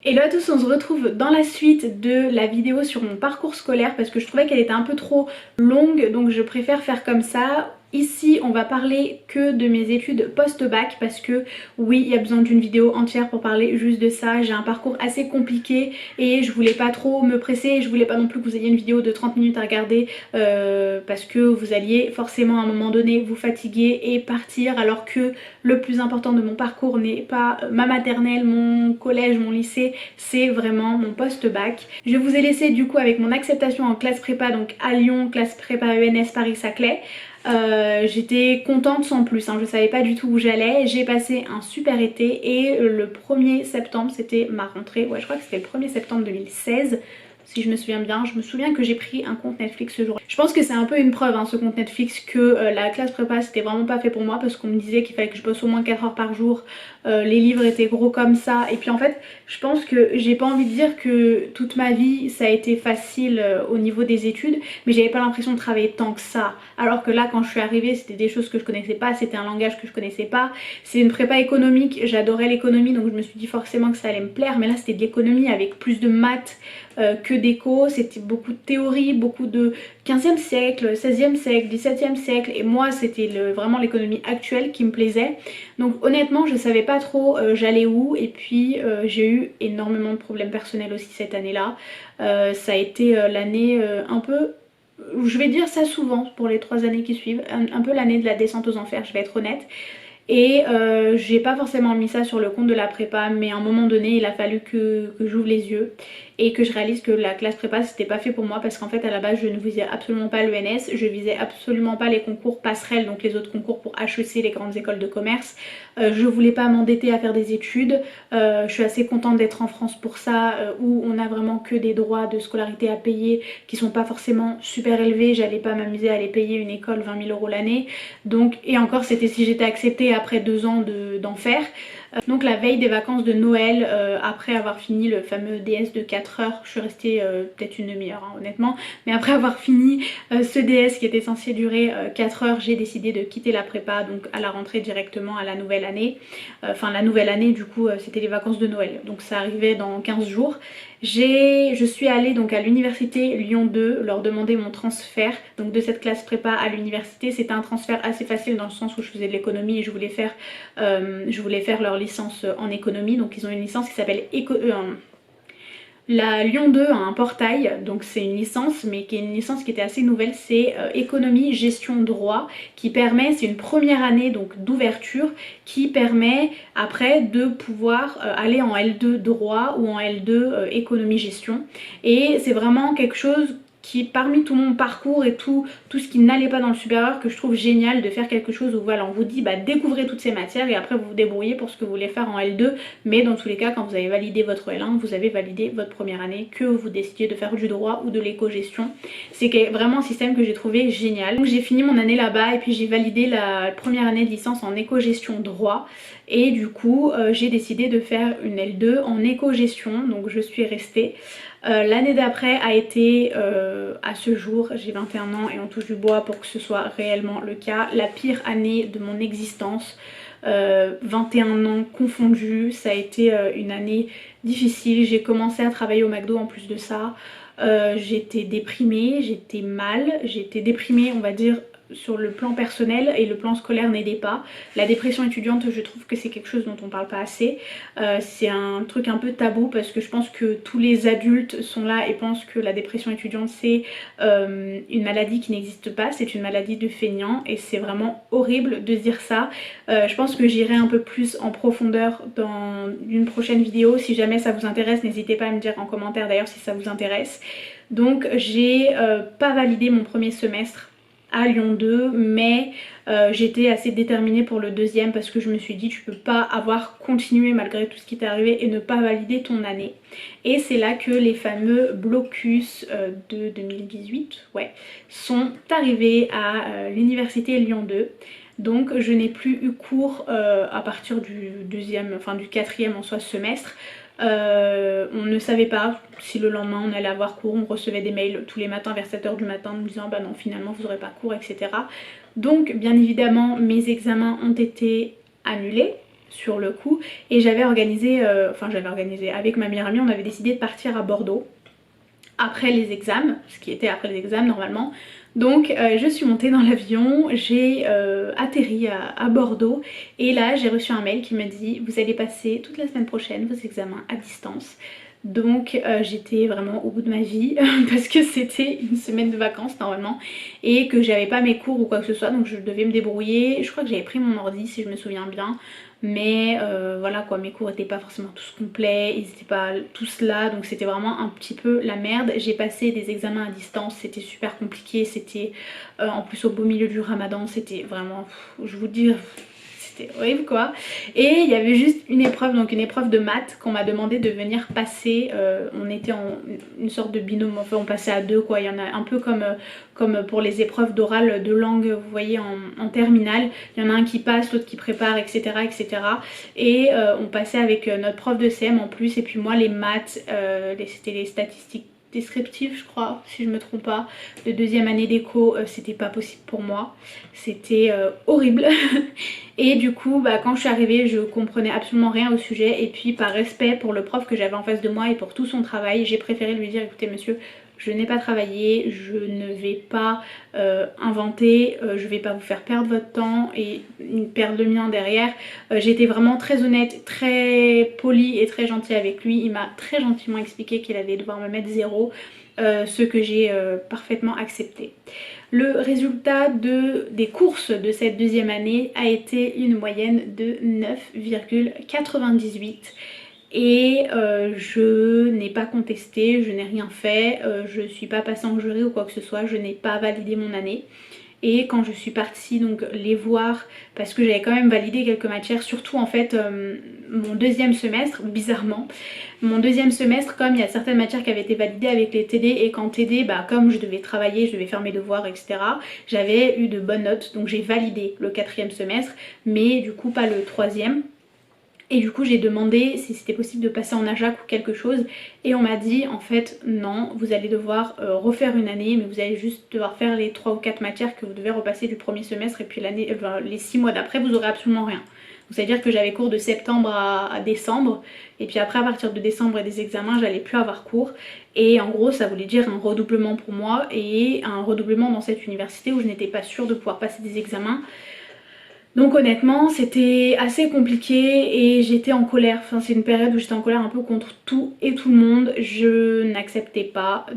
Hello à tous, on se retrouve dans la suite de la vidéo sur mon parcours scolaire parce que je trouvais qu'elle était un peu trop longue, donc je préfère faire comme ça. Ici on va parler que de mes études post-bac parce que oui, il y a besoin d'une vidéo entière pour parler juste de ça. J'ai un parcours assez compliqué et je voulais pas trop me presser et je voulais pas non plus que vous ayez une vidéo de 30 minutes à regarder parce que vous alliez forcément à un moment donné vous fatiguer et partir, alors que le plus important de mon parcours n'est pas ma maternelle, mon collège, mon lycée, c'est vraiment mon post-bac. Je vous ai laissé du coup avec mon acceptation en classe prépa, donc à Lyon, classe prépa ENS Paris-Saclay. J'étais contente sans plus, hein, je savais pas du tout où j'allais. J'ai passé un super été et le 1er septembre, c'était ma rentrée, ouais je crois que c'était le 1er septembre 2016. Si je me souviens bien, je me souviens que j'ai pris un compte Netflix ce jour. Je pense que c'est un peu une preuve, hein, ce compte Netflix, que la classe prépa c'était vraiment pas fait pour moi parce qu'on me disait qu'il fallait que je bosse au moins 4 heures par jour, les livres étaient gros comme ça, et puis en fait je pense que j'ai pas envie de dire que toute ma vie ça a été facile au niveau des études, mais j'avais pas l'impression de travailler tant que ça, alors que là quand je suis arrivée c'était des choses que je connaissais pas, c'était un langage que je connaissais pas, c'est une prépa économique, j'adorais l'économie donc je me suis dit forcément que ça allait me plaire, mais là c'était de l'économie avec plus de maths que d'éco, c'était beaucoup de théorie, beaucoup de 15e siècle, 16e siècle, 17e siècle, et moi c'était vraiment l'économie actuelle qui me plaisait. Donc honnêtement je savais pas trop j'allais où, et puis j'ai eu énormément de problèmes personnels aussi cette année-là. Ça a été l'année un peu, je vais dire ça souvent pour les 3 années qui suivent, un peu l'année de la descente aux enfers, je vais être honnête. Et j'ai pas forcément mis ça sur le compte de la prépa, mais à un moment donné il a fallu que j'ouvre les yeux et que je réalise que la classe prépa c'était pas fait pour moi, parce qu'en fait à la base je ne visais absolument pas l'ENS, je visais absolument pas les concours passerelles, donc les autres concours pour HEC, les grandes écoles de commerce. Je voulais pas m'endetter à faire des études, je suis assez contente d'être en France pour ça, où on a vraiment que des droits de scolarité à payer qui sont pas forcément super élevés. J'allais pas m'amuser à aller payer une école 20 000 € l'année, donc, et encore c'était si j'étais acceptée après 2 ans d'enfer. Donc la veille des vacances de Noël, après avoir fini le fameux DS de 4 heures, je suis restée peut-être une demi-heure hein, honnêtement, mais après avoir fini ce DS qui était censé durer 4 heures, j'ai décidé de quitter la prépa, donc à la rentrée directement à la nouvelle année. Enfin la nouvelle année du coup c'était les vacances de Noël, donc ça arrivait dans 15 jours. Je suis allée donc à l'université Lyon 2 leur demander mon transfert donc de cette classe prépa à l'université. C'était un transfert assez facile dans le sens où je faisais de l'économie et je voulais faire leur licence en économie. Donc ils ont une licence qui s'appelle la Lyon 2 a un portail, donc c'est une licence, mais qui est une licence qui était assez nouvelle, c'est économie, gestion, droit, qui permet, c'est une première année donc d'ouverture, qui permet après de pouvoir aller en L2 droit ou en L2 économie, gestion. Et c'est vraiment quelque chose qui, parmi tout mon parcours et tout ce qui n'allait pas dans le supérieur, que je trouve génial de faire quelque chose où voilà, on vous dit bah découvrez toutes ces matières et après vous vous débrouillez pour ce que vous voulez faire en L2, mais dans tous les cas quand vous avez validé votre L1, vous avez validé votre première année, que vous décidiez de faire du droit ou de l'éco-gestion. C'est vraiment un système que j'ai trouvé génial. Donc j'ai fini mon année là-bas et puis j'ai validé la première année de licence en éco-gestion droit, et du coup j'ai décidé de faire une L2 en éco-gestion, donc je suis restée. L'année d'après a été, à ce jour, j'ai 21 ans et on touche du bois pour que ce soit réellement le cas, la pire année de mon existence. 21 ans confondus, ça a été une année difficile. J'ai commencé à travailler au McDo en plus de ça. J'étais déprimée, j'étais mal, j'étais déprimée on va dire sur le plan personnel, et le plan scolaire n'aidait pas. La dépression étudiante, je trouve que c'est quelque chose dont on parle pas assez. C'est un truc un peu tabou parce que je pense que tous les adultes sont là et pensent que la dépression étudiante c'est une maladie qui n'existe pas, c'est une maladie de feignant, et c'est vraiment horrible de dire ça. Je pense que j'irai un peu plus en profondeur dans une prochaine vidéo. Si jamais ça vous intéresse, n'hésitez pas à me dire en commentaire d'ailleurs si ça vous intéresse. Donc j'ai pas validé mon premier semestre à Lyon 2, mais j'étais assez déterminée pour le deuxième parce que je me suis dit tu peux pas avoir continué malgré tout ce qui t'est arrivé et ne pas valider ton année. Et c'est là que les fameux blocus de 2018 ouais, sont arrivés à l'université Lyon 2. Donc je n'ai plus eu cours à partir du deuxième, enfin du quatrième en soi semestre. On ne savait pas si le lendemain on allait avoir cours, on recevait des mails tous les matins vers 7 h du matin nous disant bah non finalement vous n'aurez pas cours, etc. Donc bien évidemment mes examens ont été annulés. sur le coup et j'avais organisé, avec ma meilleure amie, on avait décidé de partir à Bordeaux après les examens, ce qui était après les examens normalement. Donc je suis montée dans l'avion, j'ai atterri à Bordeaux et là j'ai reçu un mail qui me dit vous allez passer toute la semaine prochaine vos examens à distance. Donc j'étais vraiment au bout de ma vie parce que c'était une semaine de vacances normalement et que j'avais pas mes cours ou quoi que ce soit, donc je devais me débrouiller. Je crois que j'avais pris mon ordi si je me souviens bien, mais voilà quoi, mes cours étaient pas forcément tous complets, ils étaient pas tous là, donc c'était vraiment un petit peu la merde. J'ai passé des examens à distance, c'était super compliqué, c'était en plus au beau milieu du ramadan, c'était vraiment, je vous dis, c'était horrible quoi. Et il y avait juste une épreuve, donc une épreuve de maths qu'on m'a demandé de venir passer. On était en une sorte de binôme, enfin on passait à deux quoi. Il y en a un peu comme pour les épreuves d'oral de langue, vous voyez en terminale. Il y en a un qui passe, l'autre qui prépare, etc. etc. Et on passait avec notre prof de CM en plus. Et puis moi les maths, c'était les statistiques descriptif je crois, si je me trompe pas, de deuxième année d'éco, c'était pas possible pour moi, c'était horrible. Et du coup bah, quand je suis arrivée je comprenais absolument rien au sujet et puis par respect pour le prof que j'avais en face de moi et pour tout son travail, j'ai préféré lui dire écoutez monsieur, je n'ai pas travaillé, je ne vais pas inventer, je vais pas vous faire perdre votre temps et perdre le mien derrière. J'ai été vraiment très honnête, très polie et très gentille avec lui. Il m'a très gentiment expliqué qu'il allait devoir me mettre 0, ce que j'ai parfaitement accepté. Le résultat des courses de cette deuxième année a été une moyenne de 9,98. Et je n'ai pas contesté, je n'ai rien fait, je suis pas passée en jury ou quoi que ce soit, je n'ai pas validé mon année. Et quand je suis partie donc les voir, parce que j'avais quand même validé quelques matières, surtout en fait mon deuxième semestre, bizarrement, mon deuxième semestre, comme il y a certaines matières qui avaient été validées avec les TD et qu'en TD, bah, comme je devais travailler, je devais faire mes devoirs, etc., j'avais eu de bonnes notes, donc j'ai validé le quatrième semestre, mais du coup pas le troisième. Et du coup j'ai demandé si c'était possible de passer en AJAC ou quelque chose et on m'a dit en fait non, vous allez devoir refaire une année mais vous allez juste devoir faire les 3 ou 4 matières que vous devez repasser du premier semestre et puis l'année, les 6 mois d'après vous aurez absolument rien. Donc c'est à dire que j'avais cours de septembre à décembre et puis après à partir de décembre et des examens j'allais plus avoir cours et en gros ça voulait dire un redoublement pour moi et un redoublement dans cette université où je n'étais pas sûre de pouvoir passer des examens. Donc honnêtement c'était assez compliqué et j'étais en colère, enfin c'est une période où j'étais en colère un peu contre tout et tout le monde. Je n'acceptais pas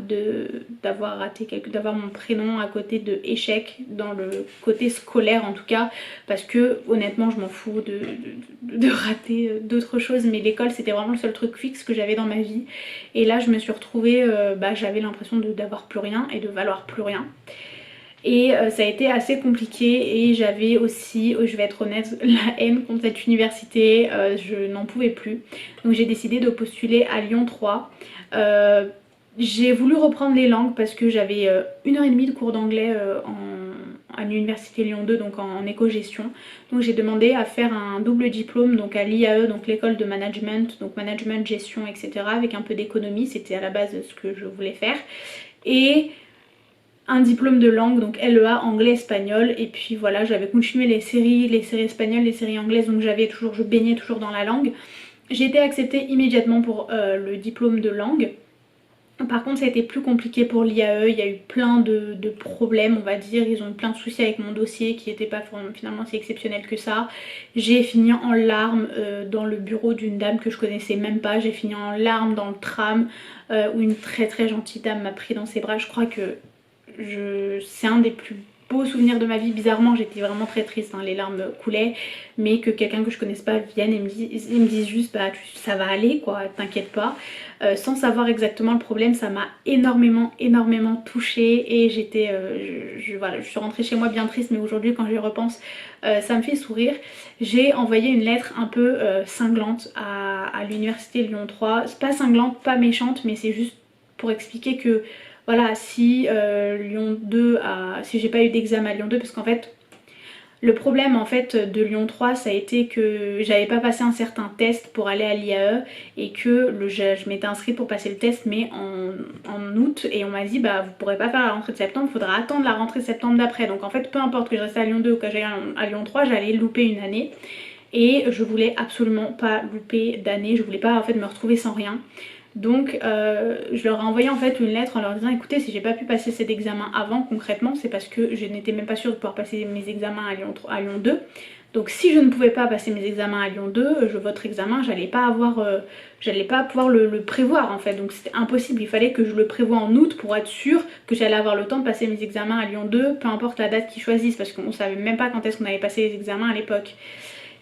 d'avoir raté d'avoir mon prénom à côté de échec dans le côté scolaire en tout cas, parce que honnêtement je m'en fous de rater d'autres choses, mais l'école c'était vraiment le seul truc fixe que j'avais dans ma vie. Et là je me suis retrouvée, j'avais l'impression d'avoir plus rien et de valoir plus rien. Et ça a été assez compliqué et j'avais aussi, je vais être honnête, la haine contre cette université, je n'en pouvais plus. Donc j'ai décidé de postuler à Lyon 3. J'ai voulu reprendre les langues parce que j'avais 1h30 de cours d'anglais à l'université Lyon 2, donc en éco-gestion. Donc j'ai demandé à faire un double diplôme donc à l'IAE, donc l'école de management, donc management, gestion, etc. avec un peu d'économie, c'était à la base ce que je voulais faire. Et un diplôme de langue, donc LEA, anglais-espagnol, et puis voilà, j'avais continué les séries espagnoles, les séries anglaises, donc je baignais toujours dans la langue. J'ai été acceptée immédiatement pour le diplôme de langue. Par contre ça a été plus compliqué pour l'IAE, il y a eu plein de problèmes on va dire, ils ont eu plein de soucis avec mon dossier qui n'était pas finalement si exceptionnel que ça. J'ai fini en larmes dans le bureau d'une dame que je connaissais même pas, j'ai fini en larmes dans le tram où une très très gentille dame m'a pris dans ses bras. Je crois que c'est un des plus beaux souvenirs de ma vie. Bizarrement j'étais vraiment très triste, hein, les larmes coulaient, mais que quelqu'un que je connaisse pas vienne et me dise juste bah ça va aller quoi, t'inquiète pas, sans savoir exactement le problème. Ça m'a énormément touchée et j'étais voilà, je suis rentrée chez moi bien triste, mais aujourd'hui quand j'y repense ça me fait sourire. J'ai envoyé une lettre un peu cinglante à l'université Lyon 3, c'est pas cinglante, pas méchante, mais c'est juste pour expliquer que voilà, si Lyon 2 si j'ai pas eu d'examen à Lyon 2, parce qu'en fait le problème en fait de Lyon 3 ça a été que j'avais pas passé un certain test pour aller à l'IAE et que je m'étais inscrite pour passer le test mais en août, et on m'a dit bah vous pourrez pas faire la rentrée de septembre, il faudra attendre la rentrée de septembre d'après. Donc en fait peu importe que je reste à Lyon 2 ou que j'aille à Lyon 3, j'allais louper une année. et je voulais absolument pas louper d'année, je voulais pas en fait me retrouver sans rien. Donc je leur ai envoyé en fait une lettre en leur disant écoutez, si j'ai pas pu passer cet examen avant, concrètement c'est parce que je n'étais même pas sûre de pouvoir passer mes examens à Lyon 2. Donc si je ne pouvais pas passer mes examens à Lyon 2, votre examen j'allais pas pouvoir le prévoir en fait, donc c'était impossible, il fallait que je le prévoie en août pour être sûre que j'allais avoir le temps de passer mes examens à Lyon 2, peu importe la date qu'ils choisissent, parce qu'on savait même pas quand est-ce qu'on allait passer les examens à l'époque.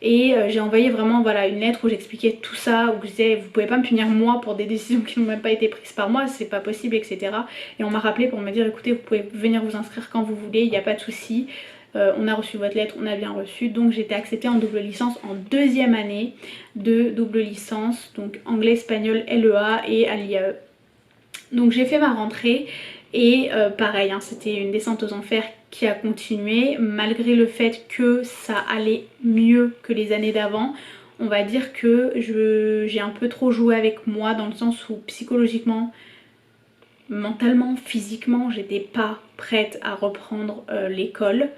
Et j'ai envoyé vraiment voilà, une lettre où j'expliquais tout ça, où je disais vous pouvez pas me punir moi pour des décisions qui n'ont même pas été prises par moi, c'est pas possible, etc. Et on m'a rappelé pour me dire écoutez, vous pouvez venir vous inscrire quand vous voulez, il n'y a pas de souci. On a reçu votre lettre, on a bien reçu, donc j'ai été acceptée en double licence en deuxième année de double licence, donc anglais, espagnol, LEA et à l'IAE. Donc j'ai fait ma rentrée et pareil, hein, c'était une descente aux enfers qui a continué malgré le fait que ça allait mieux que les années d'avant. On va dire que j'ai un peu trop joué avec moi dans le sens où psychologiquement, mentalement, physiquement, j'étais pas prête à reprendre l'école.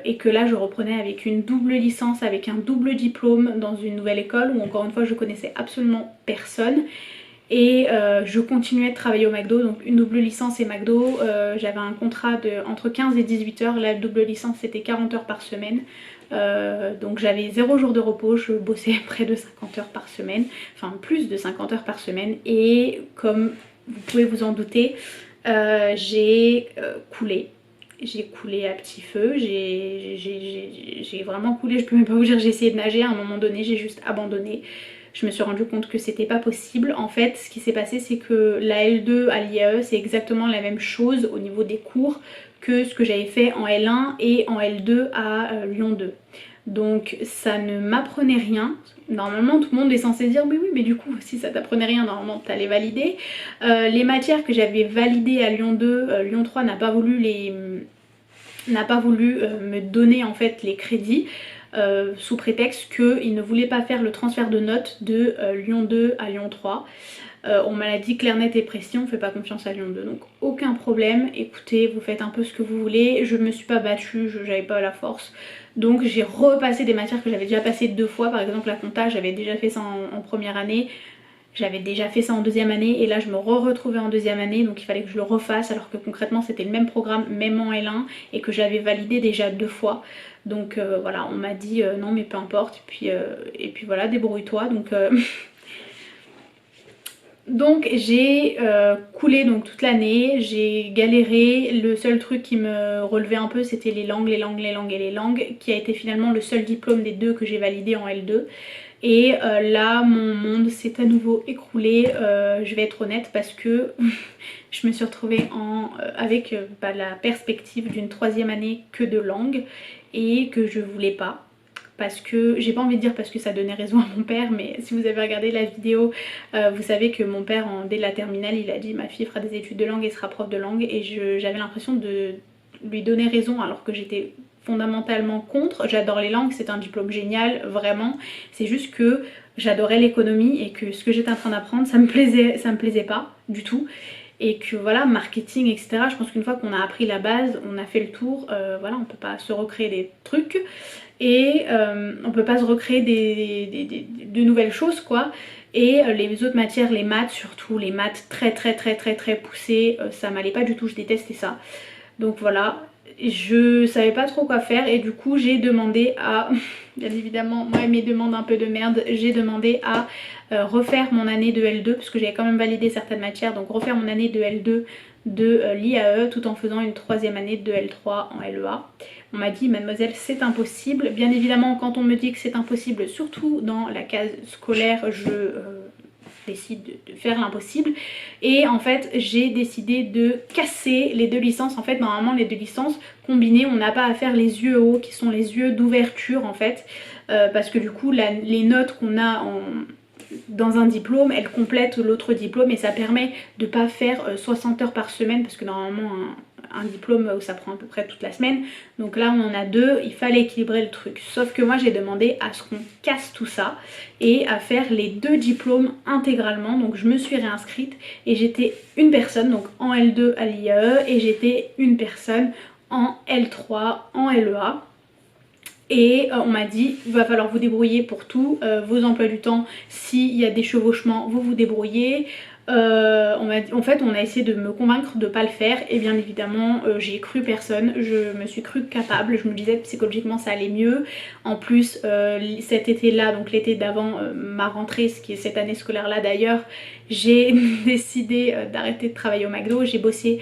Et que là je reprenais avec une double licence, avec un double diplôme dans une nouvelle école où encore une fois je connaissais absolument personne. Et je continuais de travailler au McDo, donc une double licence et McDo, j'avais un contrat entre 15 et 18 heures, la double licence c'était 40 heures par semaine, donc j'avais 0 jour de repos, je bossais près de 50 heures par semaine, enfin plus de 50 heures par semaine, et comme vous pouvez vous en douter, j'ai coulé. J'ai coulé à petit feu, j'ai vraiment coulé, je peux même pas vous dire, j'ai essayé de nager, à un moment donné j'ai juste abandonné. Je me suis rendu compte que c'était pas possible. En fait, ce qui s'est passé, c'est que la L2 à l'IAE, c'est exactement la même chose au niveau des cours que ce que j'avais fait en L1 et en L2 à Lyon 2. Donc ça ne m'apprenait rien. Normalement tout le monde est censé dire oui mais du coup si ça t'apprenait rien normalement t'allais valider. Les matières que j'avais validées à Lyon 2, Lyon 3 n'a pas voulu me donner en fait les crédits. Sous prétexte qu'il ne voulait pas faire le transfert de notes de Lyon 2 à Lyon 3. On m'a dit clair, net et précis, on fait pas confiance à Lyon 2, donc aucun problème, écoutez, vous faites un peu ce que vous voulez, je me suis pas battue, j'avais pas la force, donc j'ai repassé des matières que j'avais déjà passées 2 fois, par exemple la compta, j'avais déjà fait ça en première année, j'avais déjà fait ça en deuxième année et là je me retrouvais en deuxième année, donc il fallait que je le refasse alors que concrètement c'était le même programme, même en L1 et que j'avais validé déjà 2 fois. Donc voilà, on m'a dit non mais peu importe, et puis voilà, débrouille-toi. Donc j'ai coulé donc toute l'année, j'ai galéré, le seul truc qui me relevait un peu c'était les langues, qui a été finalement le seul diplôme des 2 que j'ai validé en L2. Et là mon monde s'est à nouveau écroulé, je vais être honnête, parce que je me suis retrouvée avec la perspective d'une 3e année que de langue et que je voulais pas. Parce que, j'ai pas envie de dire parce que ça donnait raison à mon père, mais si vous avez regardé la vidéo, vous savez que mon père, dès la terminale, il a dit ma fille fera des études de langue et sera prof de langue, et j'avais l'impression de lui donner raison alors que j'étais fondamentalement contre. J'adore les langues, c'est un diplôme génial, vraiment, c'est juste que j'adorais l'économie et que ce que j'étais en train d'apprendre, ça me plaisait pas du tout. Et que voilà, marketing, etc. Je pense qu'une fois qu'on a appris la base, on a fait le tour, voilà, on peut pas se recréer des trucs. Et on peut pas se recréer de nouvelles choses quoi. Et les autres matières, les maths surtout, les maths très poussées, ça m'allait pas du tout, je détestais ça. Donc voilà, je savais pas trop quoi faire et du coup j'ai demandé à, bien évidemment moi et mes demandes un peu de merde, j'ai demandé à refaire mon année de L2 parce que j'avais quand même validé certaines matières, donc refaire mon année de L2 de l'IAE tout en faisant une 3e année de L3 en LEA. On m'a dit mademoiselle c'est impossible, bien évidemment quand on me dit que c'est impossible, surtout dans la case scolaire, je décide de faire l'impossible. Et en fait j'ai décidé de casser les 2 licences. En fait normalement les 2 licences combinées on n'a pas à faire les yeux hauts qui sont les yeux d'ouverture en fait, parce que du coup les notes qu'on a dans un diplôme, elles complètent l'autre diplôme et ça permet de pas faire 60 heures par semaine parce que normalement un diplôme ça prend à peu près toute la semaine, donc là on en a 2, il fallait équilibrer le truc, sauf que moi j'ai demandé à ce qu'on casse tout ça et à faire les 2 diplômes intégralement. Donc je me suis réinscrite et j'étais une personne donc en L2 à l'IAE et j'étais une personne en L3 en LEA. Et on m'a dit il va falloir vous débrouiller pour tous vos emplois du temps, s'il y a des chevauchements vous vous débrouillez. En fait on a essayé de me convaincre de pas le faire et bien évidemment j'ai cru personne, je me suis cru capable, je me disais psychologiquement ça allait mieux. En plus cet été là, donc l'été d'avant ma rentrée, ce qui est cette année scolaire là d'ailleurs, j'ai décidé d'arrêter de travailler au McDo. J'ai bossé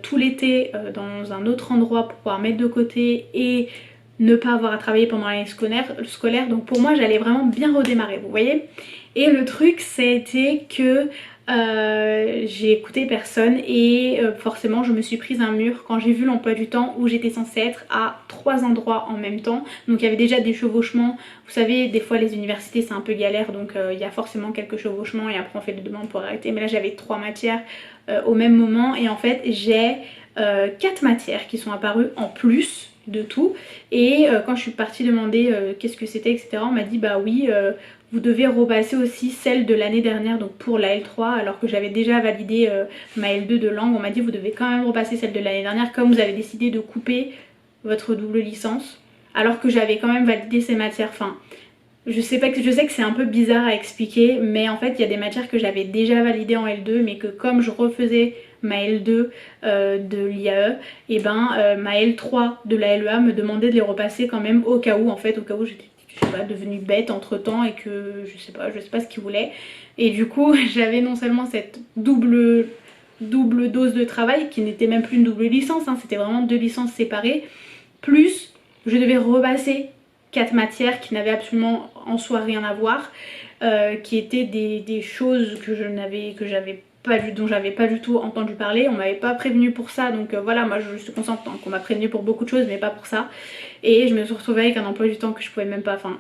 tout l'été dans un autre endroit pour pouvoir mettre de côté et ne pas avoir à travailler pendant l'année scolaire. Donc pour moi j'allais vraiment bien redémarrer, vous voyez. Et le truc c'était que j'ai écouté personne et forcément je me suis prise un mur quand j'ai vu l'emploi du temps où j'étais censée être à 3 endroits en même temps. Donc il y avait déjà des chevauchements, vous savez des fois les universités c'est un peu galère, donc il y a forcément quelques chevauchements et après on fait des demandes pour arrêter. Mais là j'avais 3 matières au même moment et en fait j'ai 4 matières qui sont apparues en plus de tout. Et quand je suis partie demander qu'est-ce que c'était etc, on m'a dit bah oui vous devez repasser aussi celle de l'année dernière, donc pour la L3, alors que j'avais déjà validé ma L2 de langue. On m'a dit vous devez quand même repasser celle de l'année dernière comme vous avez décidé de couper votre double licence, alors que j'avais quand même validé ces matières. Enfin, je sais que c'est un peu bizarre à expliquer, mais en fait il y a des matières que j'avais déjà validées en L2, mais que comme je refaisais ma L2 de l'IAE, et ben ma L3 de la LEA me demandait de les repasser quand même au cas où, en fait, au cas où j'étais devenue bête entre temps et que je sais pas ce qu'ils voulaient. Et du coup j'avais non seulement cette double dose de travail qui n'était même plus une double licence, hein, c'était vraiment 2 licences séparées, plus je devais repasser 4 matières qui n'avaient absolument en soi rien à voir, qui étaient des choses que dont j'avais pas du tout entendu parler. On m'avait pas prévenu pour ça, donc voilà, moi je suis consciente qu'on m'a prévenu pour beaucoup de choses mais pas pour ça. Et je me suis retrouvée avec un emploi du temps que je pouvais même pas, enfin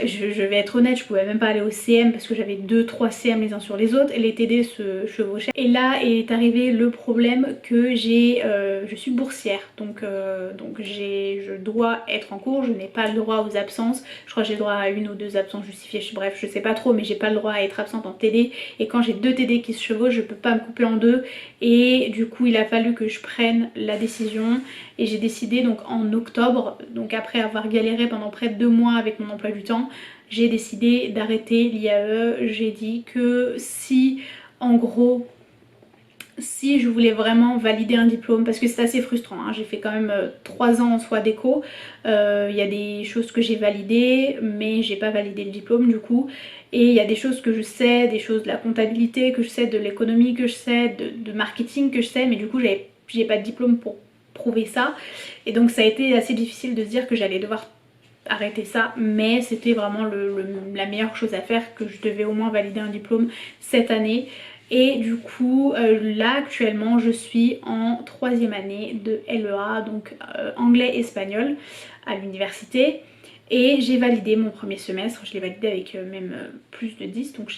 je vais être honnête, je pouvais même pas aller au CM parce que j'avais 2-3 CM les uns sur les autres et les TD se chevauchaient. Et là est arrivé le problème que je suis boursière, donc je dois être en cours, je n'ai pas le droit aux absences. Je crois que j'ai le droit à 1 ou 2 absences justifiées, bref je sais pas trop, mais j'ai pas le droit à être absente en TD. Et quand j'ai 2 TD qui se chevauchent, je peux pas me couper en 2. Et du coup il a fallu que je prenne la décision et j'ai décidé donc en octobre, donc après avoir galéré pendant près de 2 mois avec mon emploi du temps, j'ai décidé d'arrêter l'IAE. J'ai dit que si en gros si je voulais vraiment valider un diplôme, parce que c'est assez frustrant, hein, j'ai fait quand même 3 ans en soi d'éco, il y a des choses que j'ai validées mais j'ai pas validé le diplôme du coup, et il y a des choses que je sais, des choses de la comptabilité que je sais, de l'économie que je sais, de marketing que je sais, mais du coup j'ai pas de diplôme pour prouver ça, et donc ça a été assez difficile de se dire que j'allais devoir arrêter ça, mais c'était vraiment la meilleure chose à faire, que je devais au moins valider un diplôme cette année. Et du coup là actuellement je suis en 3e année de LEA, donc anglais-espagnol à l'université, et j'ai validé mon premier semestre, je l'ai validé avec même plus de 10, donc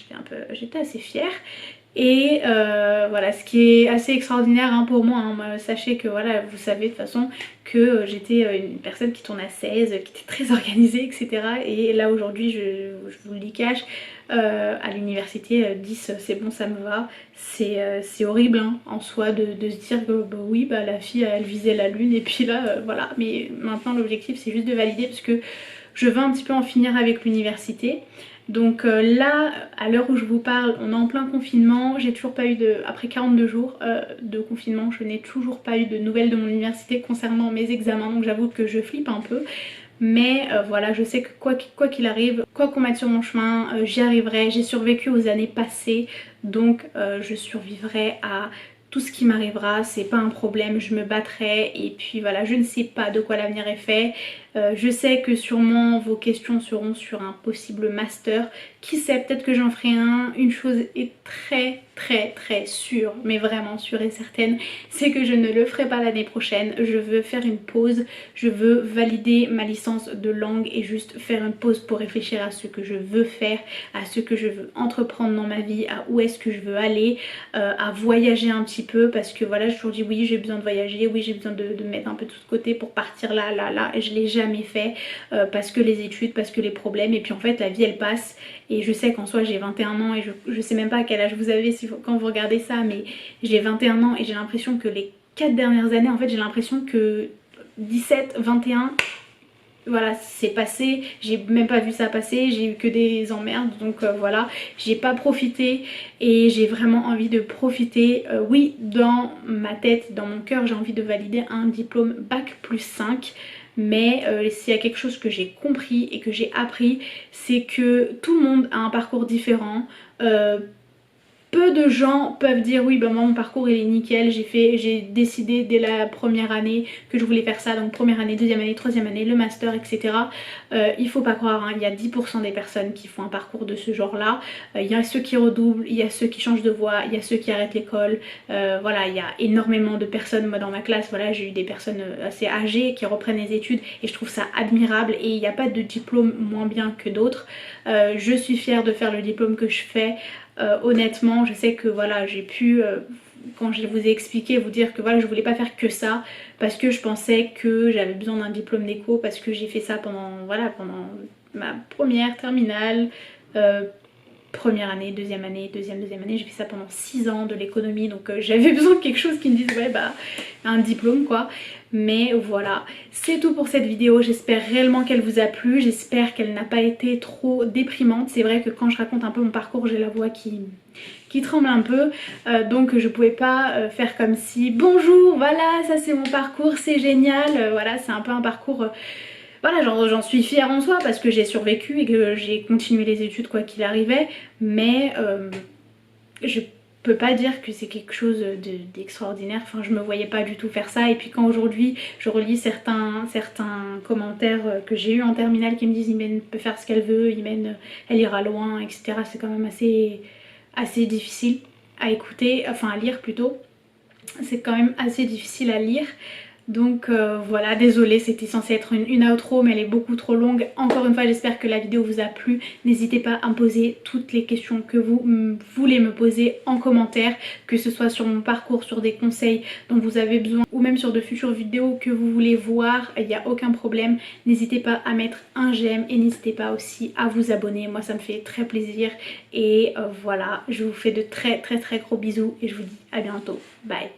j'étais assez fière. Et voilà, ce qui est assez extraordinaire hein, pour moi, hein. Sachez que voilà, vous savez de toute façon que j'étais une personne qui tourne à 16, qui était très organisée etc. Et là aujourd'hui je vous le dis cash, à l'université 10 c'est bon, ça me va. C'est horrible hein, en soi de se dire que bah oui bah la fille elle visait la lune et puis là voilà. Mais maintenant l'objectif c'est juste de valider parce que je veux un petit peu en finir avec l'université. Donc là, à l'heure où je vous parle, on est en plein confinement. J'ai toujours pas eu après 42 jours de confinement, je n'ai toujours pas eu de nouvelles de mon université concernant mes examens. Donc j'avoue que je flippe un peu. Mais voilà, je sais que quoi qu'il arrive, quoi qu'on mette sur mon chemin, j'y arriverai. J'ai survécu aux années passées, donc je survivrai à tout ce qui m'arrivera, c'est pas un problème, je me battrai. Et puis voilà, je ne sais pas de quoi l'avenir est fait. Je sais que sûrement vos questions seront sur un possible master. Qui sait, peut-être que j'en ferai un. Une chose est très sûre, mais vraiment sûre et certaine, c'est que je ne le ferai pas l'année prochaine. Je veux faire une pause, je veux valider ma licence de langue et juste faire une pause pour réfléchir à ce que je veux faire, à ce que je veux entreprendre dans ma vie, à où est-ce que je veux aller, à voyager un petit peu, parce que voilà, j'ai toujours dit oui j'ai besoin de voyager, oui j'ai besoin de mettre un peu tout de côté pour partir là, et je l'ai jamais fait parce que les études, parce que les problèmes, et puis en fait la vie elle passe. Et je sais qu'en soi j'ai 21 ans et je sais même pas à quel âge vous avez quand vous regardez ça, mais j'ai 21 ans et j'ai l'impression que les 4 dernières années, en fait j'ai l'impression que 17, 21, voilà, c'est passé, j'ai même pas vu ça passer, j'ai eu que des emmerdes, donc voilà, j'ai pas profité et j'ai vraiment envie de profiter. Oui, dans ma tête, dans mon cœur, j'ai envie de valider un diplôme bac+5, mais s'il y a quelque chose que j'ai compris et que j'ai appris, c'est que tout le monde a un parcours différent. Peu de gens peuvent dire oui bah moi mon parcours il est nickel, j'ai décidé dès la première année que je voulais faire ça, donc première année, deuxième année, troisième année, le master, etc. Il faut pas croire, hein, il y a 10% des personnes qui font un parcours de ce genre là. Il y a ceux qui redoublent, il y a ceux qui changent de voie, il y a ceux qui arrêtent l'école, voilà, il y a énormément de personnes. Moi dans ma classe, voilà, j'ai eu des personnes assez âgées qui reprennent les études et je trouve ça admirable, et il n'y a pas de diplôme moins bien que d'autres. Je suis fière de faire le diplôme que je fais. Honnêtement, je sais que voilà, j'ai pu, quand je vous ai expliqué, vous dire que voilà, je voulais pas faire que ça parce que je pensais que j'avais besoin d'un diplôme d'éco, parce que j'ai fait ça pendant, voilà, pendant ma première terminale, première année, deuxième année, deuxième année, j'ai fait ça pendant 6 ans de l'économie, donc j'avais besoin de quelque chose qui me dise ouais bah un diplôme quoi. Mais voilà, c'est tout pour cette vidéo, j'espère réellement qu'elle vous a plu, j'espère qu'elle n'a pas été trop déprimante. C'est vrai que quand je raconte un peu mon parcours, j'ai la voix qui tremble un peu, donc je pouvais pas faire comme si bonjour voilà ça c'est mon parcours, c'est génial, voilà c'est un peu un parcours... Voilà, j'en suis fière en soi parce que j'ai survécu et que j'ai continué les études quoi qu'il arrivait, mais je peux pas dire que c'est quelque chose d'extraordinaire. Enfin, je me voyais pas du tout faire ça. Et puis quand aujourd'hui je relis certains commentaires que j'ai eu en terminale qui me disent Imen peut faire ce qu'elle veut, Imen elle ira loin, etc. C'est quand même assez difficile à écouter, enfin à lire plutôt. C'est quand même assez difficile à lire. Donc voilà, désolée, c'était censé être une outro mais elle est beaucoup trop longue. Encore une fois, j'espère que la vidéo vous a plu. N'hésitez pas à me poser toutes les questions que vous voulez me poser en commentaire, que ce soit sur mon parcours, sur des conseils dont vous avez besoin ou même sur de futures vidéos que vous voulez voir, il n'y a aucun problème. N'hésitez pas à mettre un j'aime et n'hésitez pas aussi à vous abonner, moi ça me fait très plaisir. Et voilà, je vous fais de très gros bisous et je vous dis à bientôt, bye.